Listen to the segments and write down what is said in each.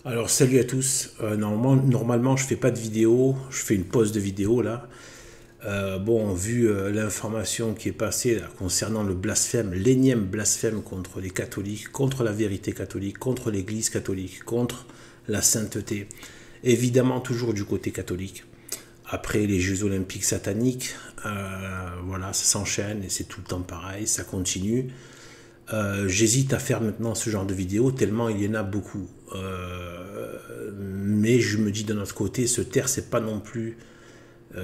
Alors salut à tous. Normalement je fais pas de vidéo, je fais une pause de vidéo là. Bon, vu l'information qui est passée là, concernant le blasphème, l'énième blasphème contre les catholiques, contre la vérité catholique, contre l'Église catholique, contre la sainteté, évidemment toujours du côté catholique. Après les Jeux Olympiques sataniques, voilà, ça s'enchaîne et c'est tout le temps pareil, ça continue. J'hésite à faire maintenant ce genre de vidéo tellement il y en a beaucoup. Mais je me dis d'un autre côté, se taire, c'est pas non plus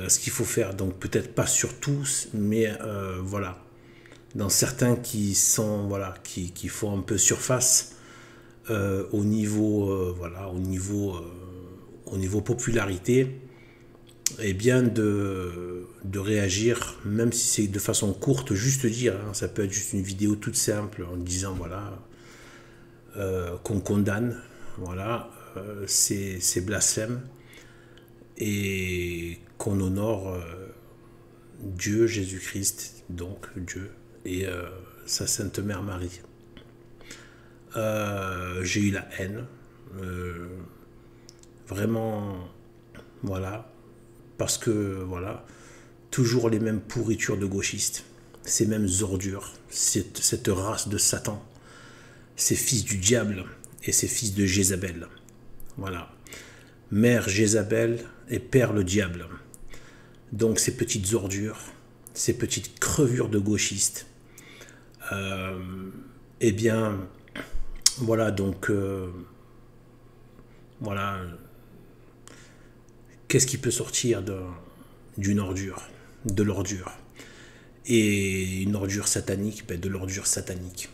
ce qu'il faut faire. Donc peut-être pas sur tous, mais voilà. Dans certains qui sont, voilà, qui font un peu surface au niveau, voilà, au niveau popularité, et bien de réagir, même si c'est de façon courte, juste dire, hein, ça peut être juste une vidéo toute simple en disant voilà, qu'on condamne, voilà, ces blasphèmes et qu'on honore Dieu, Jésus-Christ, donc Dieu, et sa Sainte Mère Marie. J'ai eu la haine, vraiment, voilà, parce que, voilà, toujours les mêmes pourritures de gauchistes, ces mêmes ordures, cette race de Satan, ces fils du diable et ces fils de Jézabel. Voilà. Mère Jézabel et père le diable. Donc ces petites ordures, ces petites crevures de gauchistes, eh bien, voilà, donc, voilà, qu'est-ce qui peut sortir d'une ordure, de l'ordure? Et une ordure satanique, ben de l'ordure satanique.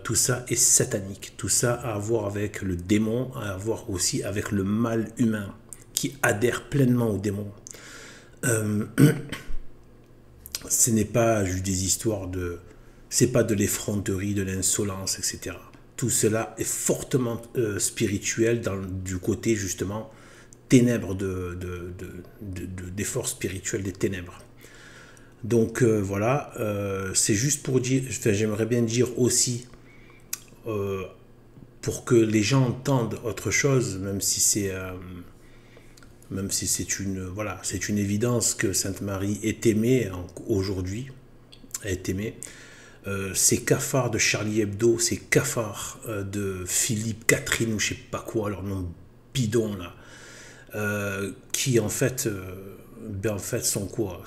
Tout ça est satanique. Tout ça a à voir avec le démon, a à voir aussi avec le mal humain qui adhère pleinement au démon. Euh, ce n'est pas juste des histoires de... C'est pas de l'effronterie, de l'insolence, etc. Tout cela est fortement spirituel du côté justement ténèbres des forces spirituelles des ténèbres. Donc voilà, c'est juste pour dire, enfin, j'aimerais bien dire aussi, euh, pour que les gens entendent autre chose, même si c'est une, voilà, c'est une évidence que Sainte Marie est aimée aujourd'hui, est aimée. Ces cafards de Charlie Hebdo, ces cafards de Philippe Catherine ou je sais pas quoi, leur nom bidon là, qui en fait sont quoi?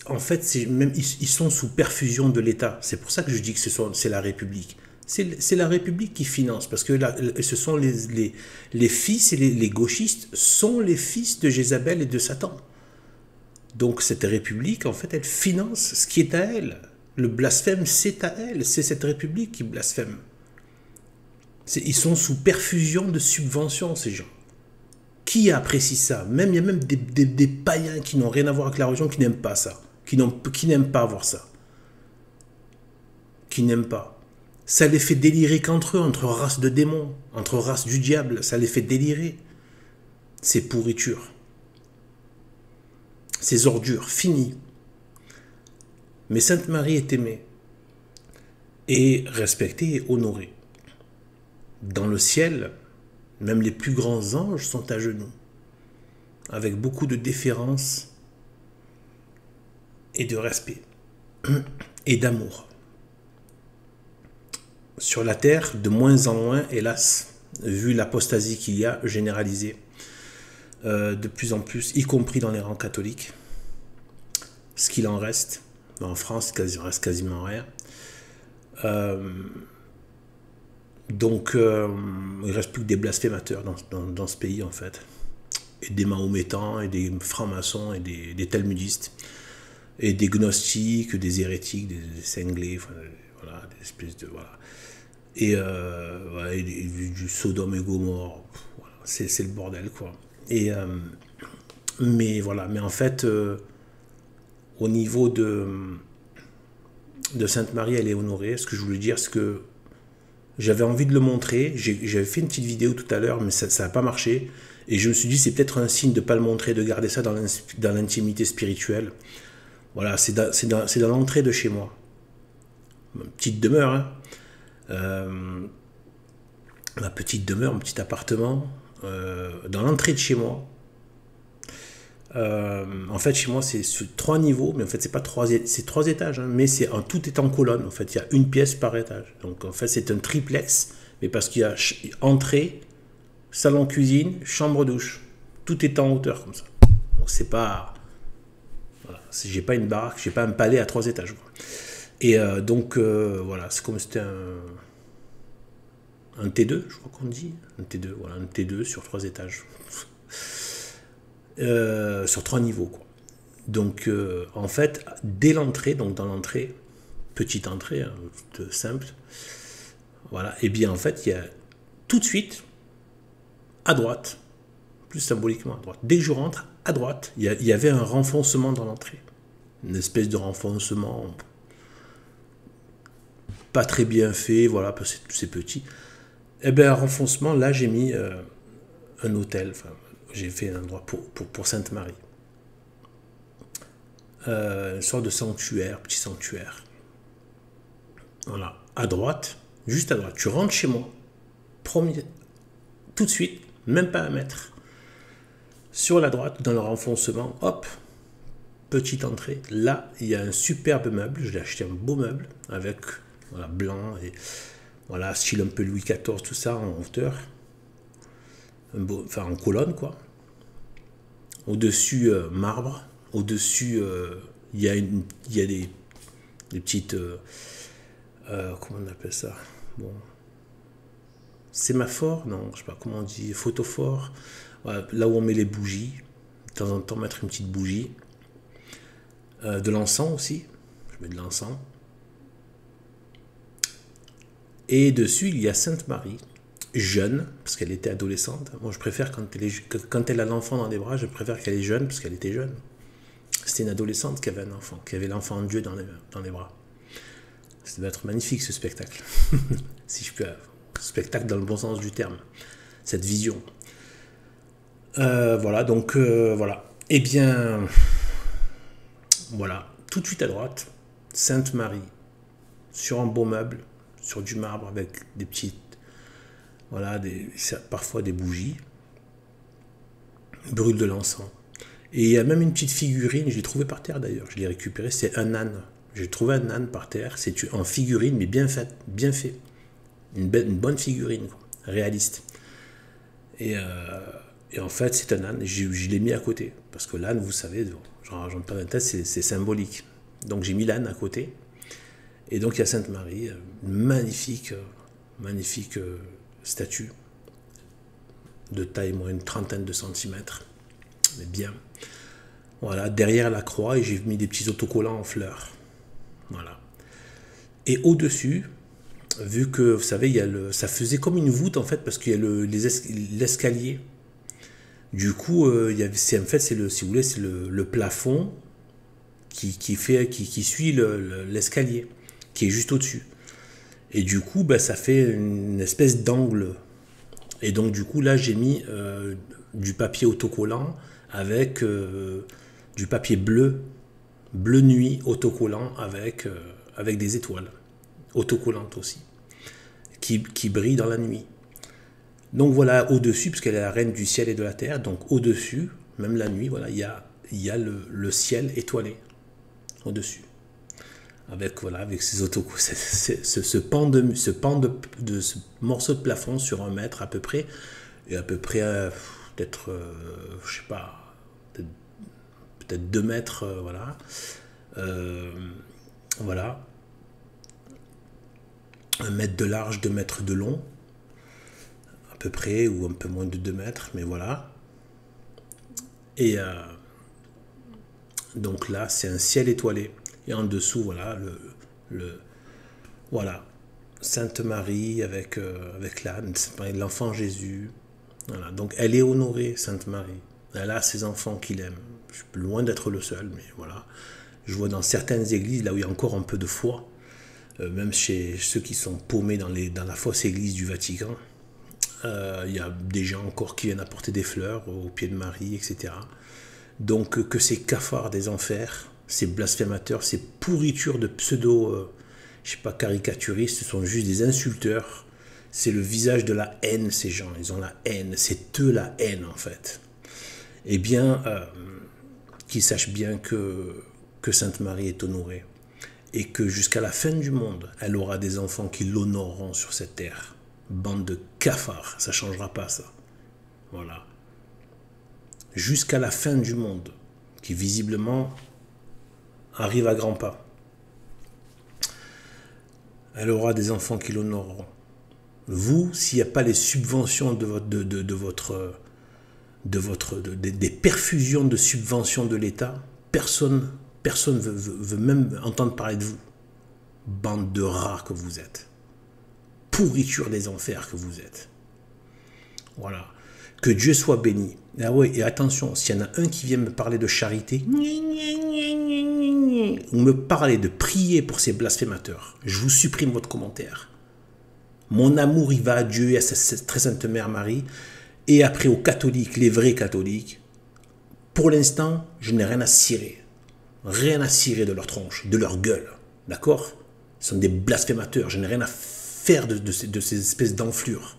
En fait, même, ils sont sous perfusion de l'État. C'est pour ça que je dis que c'est la République. C'est la République qui finance, parce que ce sont les fils et les gauchistes sont les fils de Jézabel et de Satan. Donc cette République, en fait, elle finance ce qui est à elle. Le blasphème, c'est à elle. C'est cette République qui blasphème. Ils sont sous perfusion de subventions, ces gens. Qui apprécie ça? Même, il y a même des païens qui n'ont rien à voir avec la religion qui n'aiment pas ça. Qui n'aiment pas voir ça. Qui n'aiment pas. Ça les fait délirer qu'entre eux, entre races de démons, entre races du diable. Ça les fait délirer. Ces pourritures. Ces ordures, finies. Mais Sainte Marie est aimée. Et respectée et honorée. Dans le ciel, même les plus grands anges sont à genoux, avec beaucoup de déférence et de respect et d'amour. Sur la terre, de moins en moins, hélas, vu l'apostasie qu'il y a généralisée, de plus en plus, y compris dans les rangs catholiques, ce qu'il en reste. En France, il reste quasiment rien. Donc, il ne reste plus que des blasphémateurs dans ce pays, en fait. Et des mahométans, et des francs-maçons, et des talmudistes, et des gnostiques, des hérétiques, des cinglés, enfin, voilà, des espèces de... Voilà. Et, ouais, et du Sodome et Gomorre, voilà, c'est le bordel, quoi. Et, mais voilà, mais en fait, au niveau de Sainte Marie, elle est honorée. Ce que je voulais dire, c'est que j'avais envie de le montrer. J'avais fait une petite vidéo tout à l'heure, mais ça n'a pas marché. Et je me suis dit, c'est peut-être un signe de ne pas le montrer, de garder ça dans l'intimité spirituelle. Voilà, c'est dans l'entrée de chez moi. Une petite demeure, hein. ma petite demeure, mon petit appartement, dans l'entrée de chez moi. En fait, chez moi, c'est sur 3 niveaux, mais en fait, c'est pas c'est 3 étages, hein, mais tout est en colonne. En fait, il y a une pièce par étage. Donc, en fait, c'est un triplex, mais parce qu'il y a entrée, salon, cuisine, chambre, douche. Tout est en hauteur comme ça. Donc, c'est pas, voilà, j'ai pas une baraque, j'ai pas un palais à 3 étages, quoi. Et donc, voilà, c'est comme c'était un T2, je crois qu'on dit. Un T2, voilà, un T2 sur 3 étages. Sur 3 niveaux, quoi. Donc, en fait, dès l'entrée, donc dans l'entrée, petite entrée, hein, toute simple, voilà, et bien en fait, il y a tout de suite, à droite, plus symboliquement à droite, dès que je rentre, à droite, il y avait un renfoncement dans l'entrée. Une espèce de renfoncement pas très bien fait, voilà, parce que c'est petit. Et bien, un renfoncement, là, j'ai mis un hôtel, enfin, j'ai fait un endroit pour Sainte-Marie. Une sorte de sanctuaire, petit sanctuaire. Voilà, à droite, juste à droite. Tu rentres chez moi, tout de suite, même pas 1 mètre. Sur la droite, dans le renfoncement, hop, petite entrée. Là, il y a un superbe meuble. Je l'ai acheté un beau meuble avec, voilà, blanc et voilà, style un peu Louis XIV, tout ça en hauteur. Enfin, en colonne, quoi. Au-dessus, marbre. Au-dessus, il y a des petites... comment on appelle ça? Bon. Sémaphore? Non, je sais pas comment on dit. Photophore. Voilà, là où on met les bougies. De temps en temps, mettre une petite bougie. De l'encens aussi. Je mets de l'encens. Et dessus, il y a Sainte-Marie, jeune, parce qu'elle était adolescente. Moi, je préfère quand elle a l'enfant dans les bras, je préfère qu'elle est jeune, parce qu'elle était jeune. C'était une adolescente qui avait un enfant, qui avait l'enfant de Dieu dans les bras. Ça devait être magnifique, ce spectacle. Si je peux... Spectacle dans le bon sens du terme. Cette vision. Voilà, donc, voilà. Eh bien, voilà. Tout de suite à droite, Sainte-Marie, sur un beau meuble, sur du marbre, avec des petites... Voilà, parfois des bougies. Brûle de l'encens. Et il y a même une petite figurine, je l'ai trouvée par terre d'ailleurs, je l'ai récupérée, c'est un âne. J'ai trouvé un âne par terre, c'est en figurine, mais bien fait, bien fait. Une bonne figurine, quoi, réaliste. Et en fait, c'est un âne, je l'ai mis à côté. Parce que l'âne, vous savez, je ne rajoute pas dans la tête, c'est symbolique. Donc j'ai mis l'âne à côté. Et donc il y a Sainte-Marie, une magnifique statue de taille moyenne, une trentaine de centimètres. Mais bien. Voilà, derrière la croix, et j'ai mis des petits autocollants en fleurs. Voilà. Et au-dessus, vu que, vous savez, ça faisait comme une voûte, en fait, parce qu'il y a l'escalier. Du coup, en fait, si vous voulez, c'est le plafond qui suit l'escalier, qui est juste au-dessus. Et du coup, ça fait une espèce d'angle. Et donc, du coup, là, j'ai mis du papier autocollant avec du papier bleu nuit autocollant avec des étoiles autocollantes aussi, qui brillent dans la nuit. Donc voilà, au-dessus, puisqu'elle est la reine du ciel et de la terre, donc au-dessus, même la nuit, voilà, il y a le ciel étoilé au-dessus. Avec ces autocollants, ce morceau de plafond sur 1 mètre à peu près, et à peu près peut-être, je sais pas, peut-être 2 mètres, voilà. Voilà. 1 mètre de large, 2 mètres de long, à peu près, ou un peu moins de 2 mètres, mais voilà. Et donc là, c'est un ciel étoilé. Et en dessous, voilà, voilà, Sainte Marie avec l'âne, l'enfant Jésus. Voilà. Donc elle est honorée, Sainte Marie. Elle a ses enfants qui l'aiment. Je suis loin d'être le seul, mais voilà. Je vois dans certaines églises, là où il y a encore un peu de foi, même chez ceux qui sont paumés dans la fausse église du Vatican, il y a des gens encore qui viennent apporter des fleurs au pied de Marie, etc. Donc que ces cafards des enfers, ces blasphémateurs, ces pourritures de pseudo, je sais pas, caricaturistes, ce sont juste des insulteurs. C'est le visage de la haine, ces gens. Ils ont la haine. C'est eux la haine, en fait. Eh bien, qu'ils sachent bien que Sainte Marie est honorée. Et que jusqu'à la fin du monde, elle aura des enfants qui l'honoreront sur cette terre. Bande de cafards, ça ne changera pas ça. Voilà. Jusqu'à la fin du monde, qui visiblement arrive à grands pas. Elle aura des enfants qui l'honoreront. Vous, s'il n'y a pas les subventions des perfusions de subventions de l'État, personne veut même entendre parler de vous. Bande de rats que vous êtes. Pourriture des enfers que vous êtes. Voilà. Que Dieu soit béni. Ah ouais, et attention, s'il y en a un qui vient me parler de charité, ou me parler de prier pour ces blasphémateurs, je vous supprime votre commentaire. Mon amour, il va à Dieu et à sa très sainte Mère Marie, et après aux catholiques, les vrais catholiques. Pour l'instant, je n'ai rien à cirer. Rien à cirer de leur tronche, de leur gueule. D'accord? Ce sont des blasphémateurs. Je n'ai rien à faire de ces espèces d'enflures.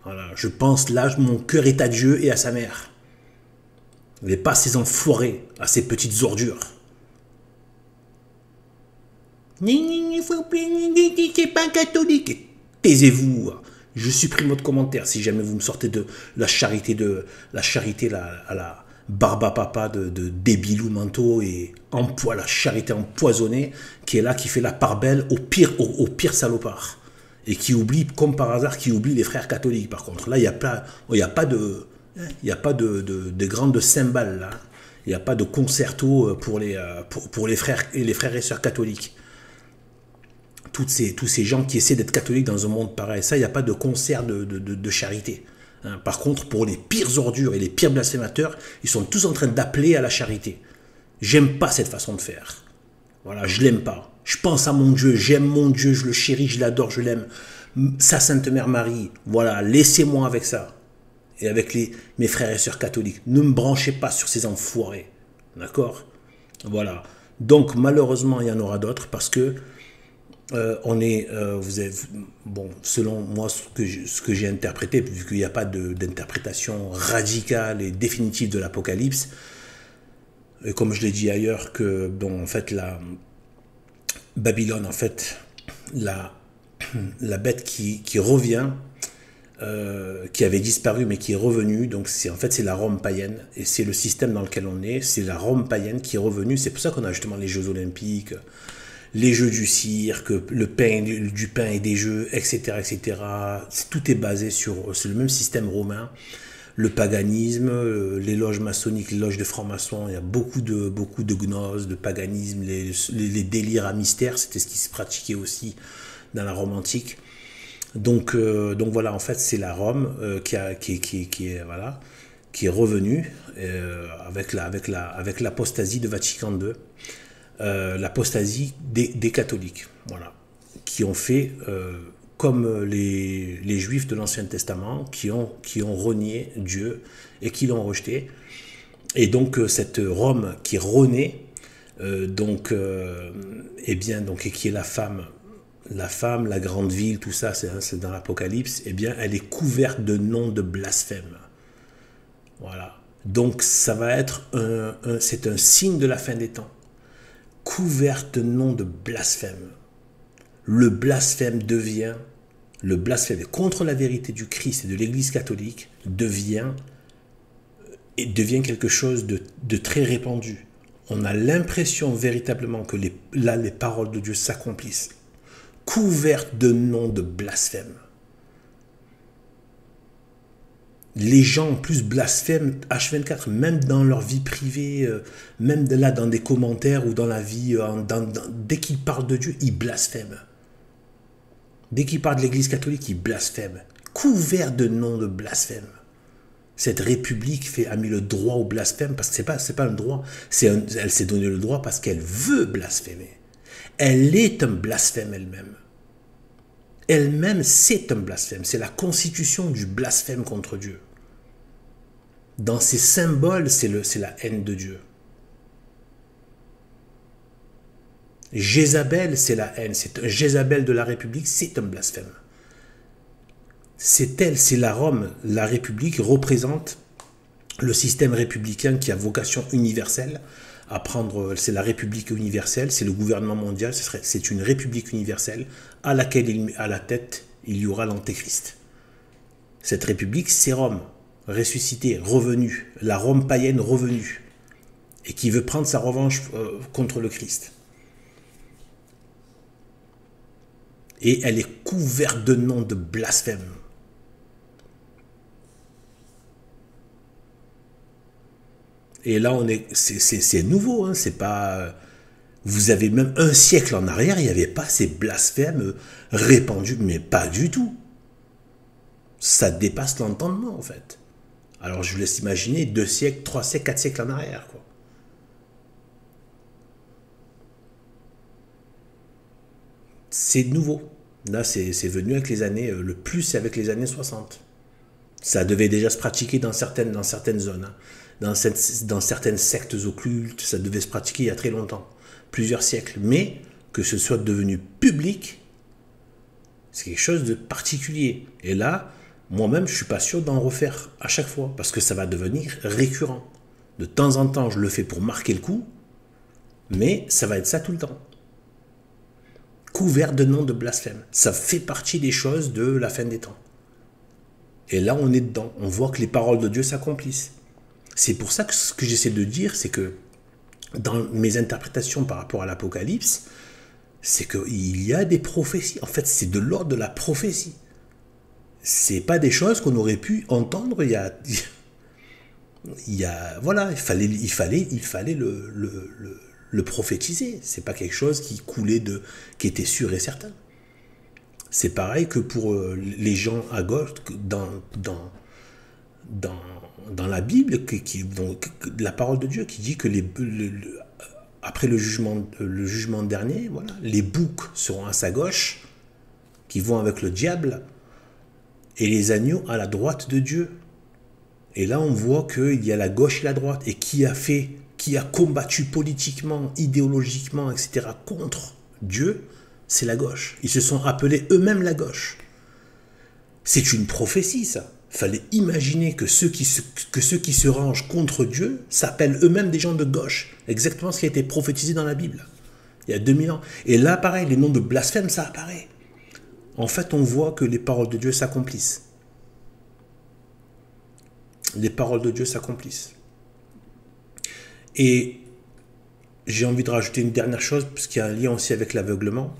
Voilà. Je pense là, mon cœur est à Dieu et à sa mère. Mais pas à ces enfoirés, à ces petites ordures. C'est pas catholique. Taisez-vous. Je supprime votre commentaire si jamais vous me sortez de la charité à la barba papa de débilou manteau et la charité empoisonnée qui est là, qui fait la part belle au pire salopard. Et qui oublie, comme par hasard, qui oublie les frères catholiques par contre. Là, il n'y a pas de grandes cymbales là. Il n'y a pas de concerto pour les frères et sœurs catholiques. Tous ces gens qui essaient d'être catholiques dans un monde pareil, ça, il n'y a pas de concert de charité. Hein. Par contre, pour les pires ordures et les pires blasphémateurs, ils sont tous en train d'appeler à la charité. J'aime pas cette façon de faire. Voilà, je l'aime pas. Je pense à mon Dieu, j'aime mon Dieu, je le chéris, je l'adore, je l'aime. Sa Sainte Mère Marie, voilà, laissez-moi avec ça. Et avec mes frères et sœurs catholiques. Ne me branchez pas sur ces enfoirés. D'accord? Voilà. Donc, malheureusement, il y en aura d'autres parce que bon, selon moi, ce que j'ai interprété, vu qu'il n'y a pas d'interprétation radicale et définitive de l'Apocalypse, et comme je l'ai dit ailleurs, que bon, en fait, la Babylone, en fait, la bête qui revient, qui avait disparu mais qui est revenue, donc en fait c'est la Rome païenne, et c'est le système dans lequel on est, c'est la Rome païenne qui est revenue. C'est pour ça qu'on a justement les Jeux Olympiques, les jeux du cirque, du pain et des jeux, etc. etc. Tout est basé sur le même système romain. Le paganisme, les loges maçonniques, les loges de francs-maçons, il y a beaucoup de gnoses, de paganisme, les délires à mystère, c'était ce qui se pratiquait aussi dans la Rome antique. Donc voilà, en fait, c'est la Rome qui est revenue avec l'apostasie de Vatican II. L'apostasie des catholiques, voilà, qui ont fait comme les juifs de l'Ancien Testament, qui ont renié Dieu et qui l'ont rejeté. Et donc cette Rome qui renaît, et qui est la femme, la grande ville, tout ça, c'est dans l'Apocalypse, eh bien, elle est couverte de noms de blasphème. Voilà. Donc ça va être c'est un signe de la fin des temps. Couverte de noms de blasphème. Le blasphème contre la vérité du Christ et de l'Église catholique devient quelque chose de très répandu. On a l'impression véritablement que les paroles de Dieu s'accomplissent. Couverte de noms de blasphème. Les gens en plus blasphèment H24, même dans leur vie privée, même là dans des commentaires ou dans la vie, dès qu'ils parlent de Dieu, ils blasphèment. Dès qu'ils parlent de l'Église catholique, ils blasphèment. Couvert de noms de blasphème. Cette république a mis le droit au blasphème, parce que c'est pas un droit, elle s'est donné le droit parce qu'elle veut blasphémer. Elle est un blasphème elle-même. Elle-même, c'est un blasphème. C'est la constitution du blasphème contre Dieu. Dans ces symboles, c'est la haine de Dieu. Jézabel, c'est la haine. Jézabel de la République, c'est un blasphème. C'est elle, c'est la Rome. La République représente le système républicain qui a vocation universelle à prendre, c'est la République universelle, c'est le gouvernement mondial, c'est une République universelle à laquelle, à la tête, il y aura l'Antéchrist. Cette République, c'est Rome, ressuscitée, revenue, la Rome païenne revenue, et qui veut prendre sa revanche contre le Christ. Et elle est couverte de noms de blasphème. Et là, c'est nouveau, hein, c'est pas... Vous avez même un siècle en arrière, il n'y avait pas ces blasphèmes répandus, mais pas du tout. Ça dépasse l'entendement, en fait. Alors, je vous laisse imaginer 2 siècles, 3 siècles, 4 siècles en arrière, quoi. C'est nouveau. Là, c'est venu avec les années... Le plus, c'est avec les années 60. Ça devait déjà se pratiquer dans certaines zones, hein. Dans certaines sectes occultes, ça devait se pratiquer il y a très longtemps, plusieurs siècles. Mais que ce soit devenu public, c'est quelque chose de particulier. Et là, moi-même, je ne suis pas sûr d'en refaire à chaque fois, parce que ça va devenir récurrent. De temps en temps, je le fais pour marquer le coup, mais ça va être ça tout le temps. Couvert de noms de blasphème. Ça fait partie des choses de la fin des temps. Et là, on est dedans. On voit que les paroles de Dieu s'accomplissent. C'est pour ça que ce que j'essaie de dire, c'est que dans mes interprétations par rapport à l'Apocalypse, c'est qu'il y a des prophéties. En fait, c'est de l'ordre de la prophétie. C'est pas des choses qu'on aurait pu entendre il y a voilà, il fallait le prophétiser. C'est pas quelque chose qui coulait qui était sûr et certain. C'est pareil que pour les gens à gauche dans la Bible, donc, la parole de Dieu qui dit que après le jugement dernier, voilà, les boucs seront à sa gauche, qui vont avec le diable, et les agneaux à la droite de Dieu. Et là, on voit qu'il y a la gauche et la droite, et qui a combattu politiquement, idéologiquement, etc., contre Dieu, c'est la gauche. Ils se sont appelés eux-mêmes la gauche. C'est une prophétie, ça. Il fallait imaginer que ceux qui se rangent contre Dieu s'appellent eux-mêmes des gens de gauche. Exactement ce qui a été prophétisé dans la Bible, il y a 2000 ans. Et là, pareil, les noms de blasphème, ça apparaît. En fait, on voit que les paroles de Dieu s'accomplissent. Les paroles de Dieu s'accomplissent. Et j'ai envie de rajouter une dernière chose, parce qu'il y a un lien aussi avec l'aveuglement.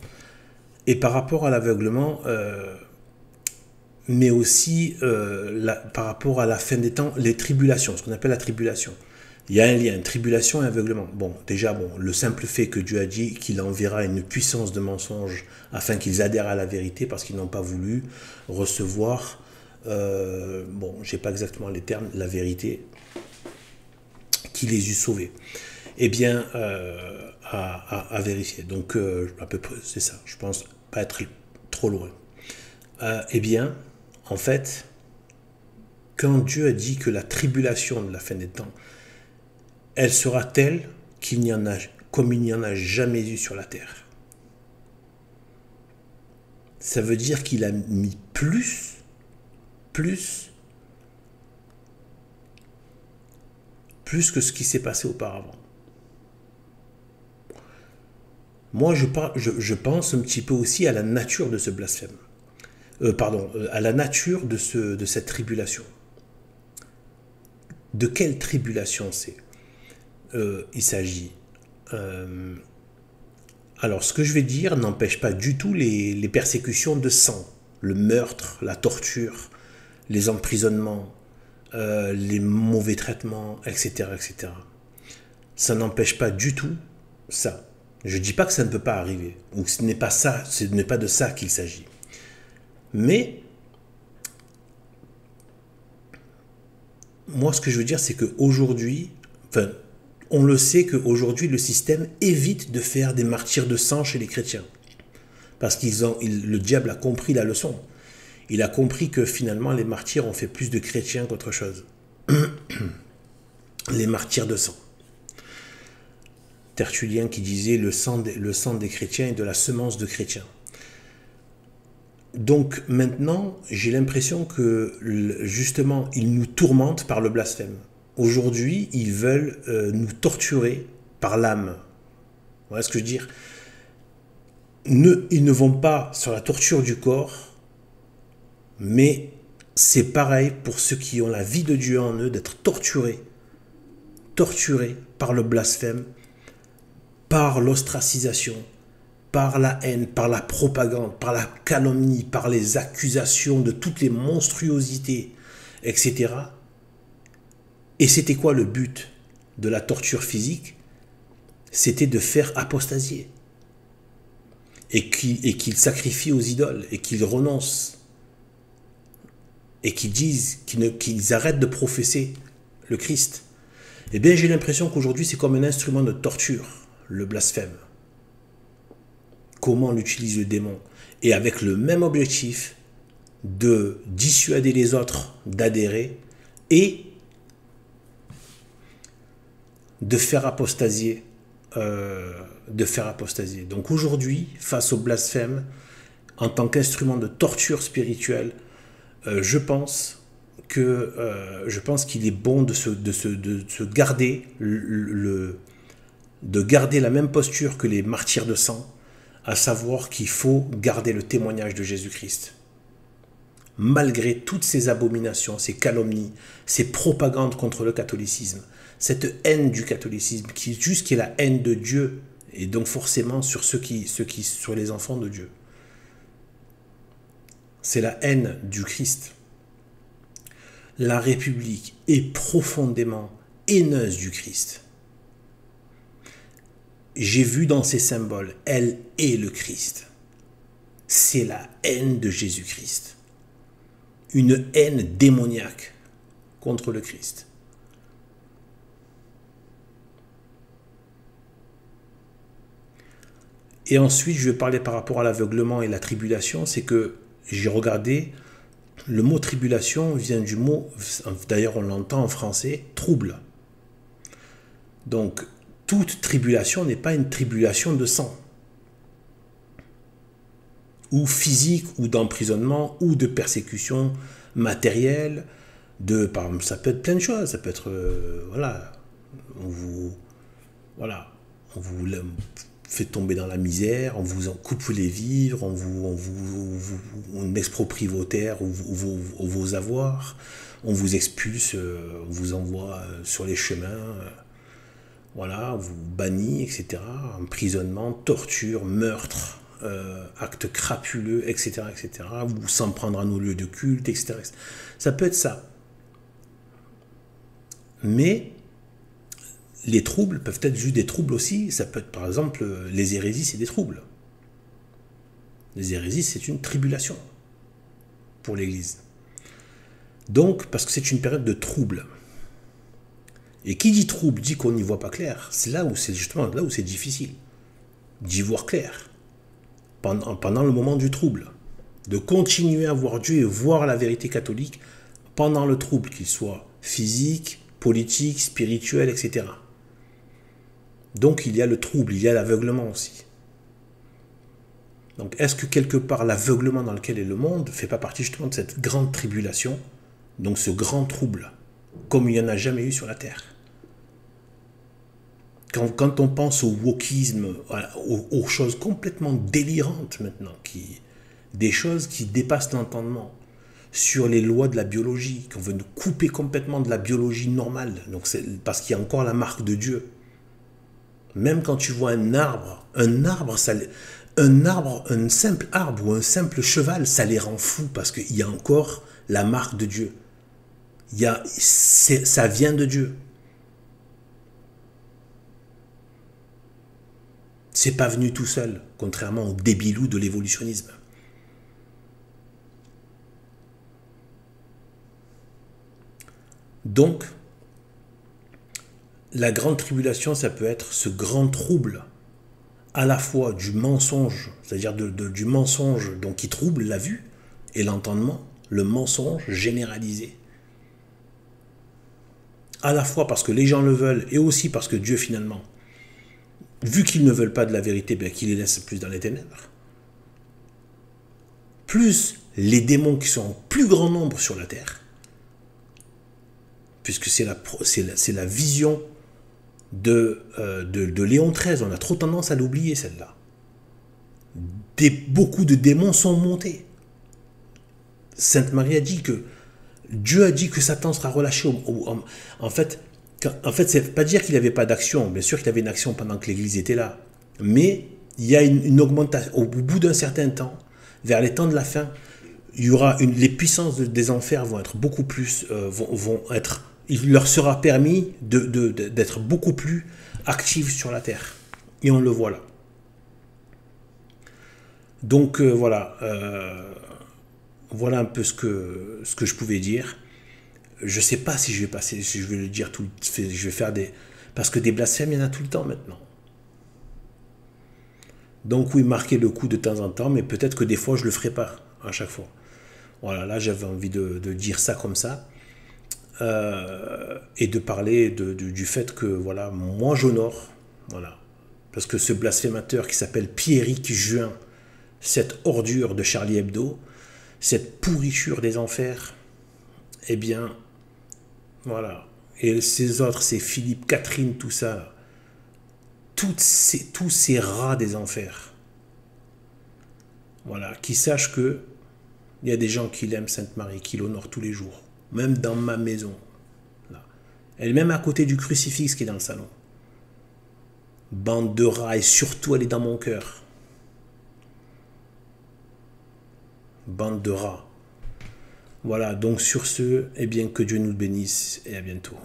Et par rapport à l'aveuglement, mais aussi par rapport à la fin des temps, les tribulations, ce qu'on appelle la tribulation. Il y a un lien, tribulation et aveuglement. Bon, déjà, le simple fait que Dieu a dit qu'il enverra une puissance de mensonge afin qu'ils adhèrent à la vérité parce qu'ils n'ont pas voulu recevoir, j'ai pas exactement les termes, la vérité qui les eût sauvés. Eh bien, à vérifier. Donc, à peu près, c'est ça. Je pense pas être trop loin. Eh bien, en fait, quand Dieu a dit que la tribulation de la fin des temps, elle sera telle comme il n'y en a jamais eu sur la terre. Ça veut dire qu'il a mis plus que ce qui s'est passé auparavant. Moi, je pense un petit peu aussi à la nature de ce blasphème. À la nature de cette tribulation. De quelle tribulation il s'agit? Alors, ce que je vais dire n'empêche pas du tout les persécutions de sang, le meurtre, la torture, les emprisonnements, les mauvais traitements, etc., etc. Ça n'empêche pas du tout ça. Je ne dis pas que ça ne peut pas arriver, ou que ce n'est pas de ça qu'il s'agit. Mais moi, ce que je veux dire, c'est qu'aujourd'hui, on le sait qu'aujourd'hui, le système évite de faire des martyrs de sang chez les chrétiens. Parce que le diable a compris la leçon. Il a compris que finalement, les martyrs ont fait plus de chrétiens qu'autre chose. Les martyrs de sang. Tertullien qui disait le sang des chrétiens est de la semence de chrétiens. Donc maintenant, j'ai l'impression que justement, ils nous tourmentent par le blasphème. Aujourd'hui, ils veulent nous torturer par l'âme. Voilà ce que je veux dire. Ils ne vont pas sur la torture du corps, mais c'est pareil pour ceux qui ont la vie de Dieu en eux, d'être torturés par le blasphème, par l'ostracisation, par la haine, par la propagande, par la calomnie, par les accusations de toutes les monstruosités, etc. Et c'était quoi le but de la torture physique? C'était de faire apostasier. Et qu'ils sacrifient aux idoles, et qu'ils renoncent, et qu'ils disent, qu'ils arrêtent de professer le Christ. Eh bien, j'ai l'impression qu'aujourd'hui, c'est comme un instrument de torture, le blasphème. Comment l'utilise le démon? Et avec le même objectif de dissuader les autres d'adhérer et de faire apostasier. Donc aujourd'hui, face au blasphème, en tant qu'instrument de torture spirituelle, je pense qu'il est bon de se garder de garder la même posture que les martyrs de sang, à savoir qu'il faut garder le témoignage de Jésus-Christ. Malgré toutes ces abominations, ces calomnies, ces propagandes contre le catholicisme, cette haine du catholicisme, qui est la haine de Dieu, et donc forcément sur sur les enfants de Dieu. C'est la haine du Christ. La République est profondément haineuse du Christ. J'ai vu dans ces symboles, elle est le Christ. C'est la haine de Jésus-Christ. Une haine démoniaque contre le Christ. Et ensuite, je vais parler par rapport à l'aveuglement et la tribulation. C'est que j'ai regardé, le mot tribulation vient du mot, d'ailleurs on l'entend en français, trouble. Donc, toute tribulation n'est pas une tribulation de sang, ou physique, ou d'emprisonnement, ou de persécution matérielle, par exemple, ça peut être plein de choses, ça peut être, on vous fait tomber dans la misère, on vous en coupe les vivres, on exproprie vos terres ou vos avoirs, on vous expulse, on vous envoie sur les chemins, on vous bannit, etc. Emprisonnement, torture, meurtre, actes crapuleux, etc., etc. Vous s'en prendre à nos lieux de culte, etc. Ça peut être ça. Mais les troubles peuvent être juste des troubles aussi. Ça peut être, par exemple, les hérésies, c'est des troubles. Les hérésies, c'est une tribulation pour l'Église. Donc, parce que c'est une période de trouble. Et qui dit trouble dit qu'on n'y voit pas clair. C'est justement là où c'est difficile d'y voir clair. Pendant le moment du trouble. De continuer à voir Dieu et voir la vérité catholique pendant le trouble, qu'il soit physique, politique, spirituel, etc. Donc il y a le trouble, il y a l'aveuglement aussi. Donc est-ce que quelque part l'aveuglement dans lequel est le monde ne fait pas partie justement de cette grande tribulation, donc ce grand trouble, comme il n'y en a jamais eu sur la terre? Quand on pense au wokisme, aux choses complètement délirantes maintenant, des choses qui dépassent l'entendement, sur les lois de la biologie, qu'on veut nous couper complètement de la biologie normale, donc parce qu'il y a encore la marque de Dieu. Même quand tu vois un simple arbre ou un simple cheval, ça les rend fous parce qu'il y a encore la marque de Dieu. Ça vient de Dieu. C'est pas venu tout seul, contrairement au débilou de l'évolutionnisme. Donc, la grande tribulation, ça peut être ce grand trouble, à la fois du mensonge, c'est-à-dire du mensonge donc, qui trouble la vue et l'entendement, le mensonge généralisé. À la fois parce que les gens le veulent et aussi parce que Dieu finalement vu qu'ils ne veulent pas de la vérité, bien qu'ils les laissent plus dans les ténèbres. Plus les démons qui sont en plus grand nombre sur la terre, puisque c'est la vision de Léon XIII. On a trop tendance à l'oublier, celle-là. Beaucoup de démons sont montés. Sainte Marie a dit que Dieu a dit que Satan sera relâché. En fait, c'est pas dire qu'il n'avait pas d'action. Bien sûr qu'il avait une action pendant que l'Église était là. Mais il y a une augmentation. Au bout d'un certain temps, vers les temps de la fin, il y aura les puissances des enfers vont être beaucoup plus, il leur sera permis d'être beaucoup plus actifs sur la terre. Et on le voit là. Donc voilà un peu ce que je pouvais dire. Je sais pas si je vais passer, si je vais le dire tout, je vais faire parce que des blasphèmes, il y en a tout le temps maintenant. Donc oui, marquer le coup de temps en temps, mais peut-être que des fois je le ferai pas à chaque fois. Voilà, là j'avais envie de dire ça comme ça. Et de parler du fait que voilà, moi j'honore, voilà, parce que ce blasphémateur qui s'appelle Pierrick Juin, cette ordure de Charlie Hebdo, cette pourriture des enfers, eh bien, voilà, et ces autres, ces Philippe, Catherine, tout ça, tous ces rats des enfers, voilà, qui sachent que il y a des gens qui l'aiment, Sainte Marie, qui l'honorent tous les jours, même dans ma maison. Elle est même à côté du crucifix qui est dans le salon. Bande de rats, et surtout elle est dans mon cœur. Bande de rats. Voilà, donc sur ce, eh bien que Dieu nous bénisse et à bientôt.